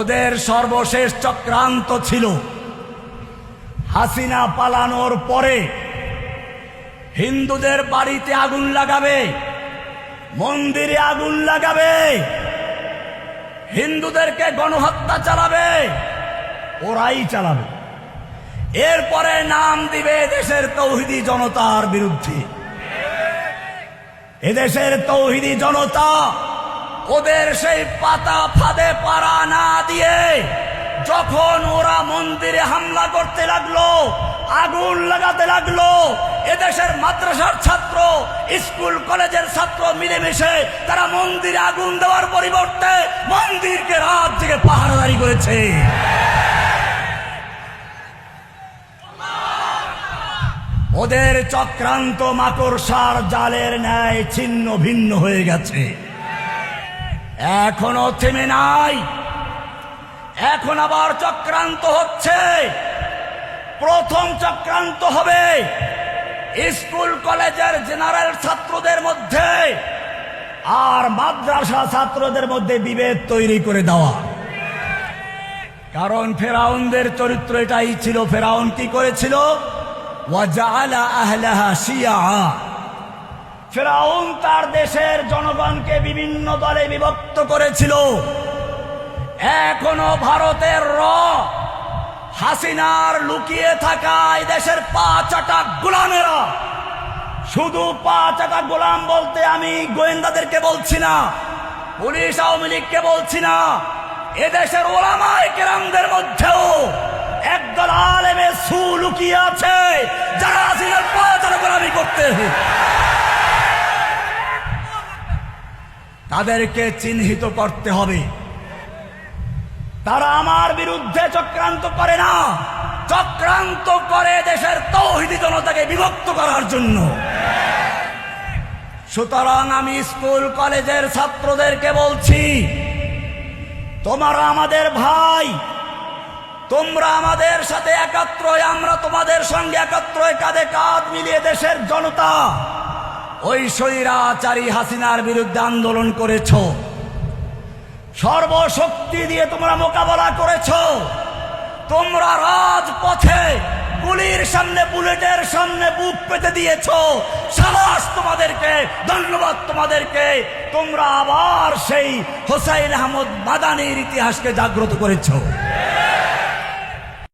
ওদের সর্বশেষ চক্রান্ত ছিল হাসিনা পালানোর পরে হিন্দুদের বাড়িতে আগুন লাগাবে, মন্দিরে আগুন লাগাবে, হিন্দুদেরকে গণহত্যা চালাবে, ওরাই চালাবে। এরপরে নাম দিবে দেশের তৌহিদি জনতার বিরুদ্ধে। এদেশের তৌহিদি জনতা ওদের সেই পাতা ফাঁদে পাড়া না দিয়ে যখন ওরা মন্দিরে হামলা করতে লাগলো, আগুন লাগাতে লাগলো, এদেশের মাদ্রাসার ছাত্র, স্কুল কলেজের ছাত্র মিলেমিশে তারা মন্দিরে আগুন দেওয়ার পরিবর্তে মন্দিরকে রাত জেগে পাহারাদারি করেছে। ওদের চক্রান্ত মাকড়সার জালের ন্যায় ছিন্ন ভিন্ন হয়ে গেছে, এখনো থেমে নাই। এখন আবার চক্রান্ত হচ্ছে। প্রথম চক্রান্ত হবে স্কুল কলেজের জেনারেল ছাত্রদের মধ্যে আর মাদ্রাসা ছাত্রদের মধ্যে বিভেদ তৈরি করে দেওয়া। কারণ ফেরাউনদের চরিত্র এটাই ছিল। ফেরাউন কি করেছিল? ওয়াজআলা আহলাহা শিয়া। ফেরাউন তার দেশের জনগণকে বিভিন্ন দলে বিভক্ত করেছিল। এখনো ভারতের হাসিনার লুকিয়ে থাকা এই দেশের পা চাটা গোলামেরা, শুধু পা চাটা গোলাম বলতে আমি গোয়েন্দাদেরকে বলছি না, পুলিশ আওয়ামী লীগকে বলছি না, এদেশের ওলামায়ে কেরামদের মধ্যেও একদল আলেমে সু লুকিয়ে আছে যারা হাসিনার পা চাটা গোলামি করতে। তাদেরকে চিহ্নিত করতে হবে। তারা আমার বিরুদ্ধে চক্রান্ত করে না, চক্রান্ত করে দেশের তৌহিদি জনতাকে বিভক্ত করার জন্য। সুতরাং আমি স্কুল কলেজের ছাত্রদেরকে বলছি, তোমরা আমাদের ভাই, তোমরা আমাদের সাথে একাত্র, আমরা তোমাদের সঙ্গে একাত্র, কাঁধে কাঁধ মিলিয়ে দেশের জনতা ওই স্বৈরাচারী হাসিনার বিরুদ্ধে আন্দোলন করেছ, সর্বশক্তি দিয়ে তোমরা মোকাবেলা করেছ। তোমরা রাজপথে গুলির সামনে, বুলেটের সামনে বুক পেতে দিয়েছ। সাহস তোমাদেরকে, ধন্যবাদ তোমাদেরকে। তোমরা আবার সেই হোসাইন আহমদ মাদানির ইতিহাসকে জাগ্রত করেছ।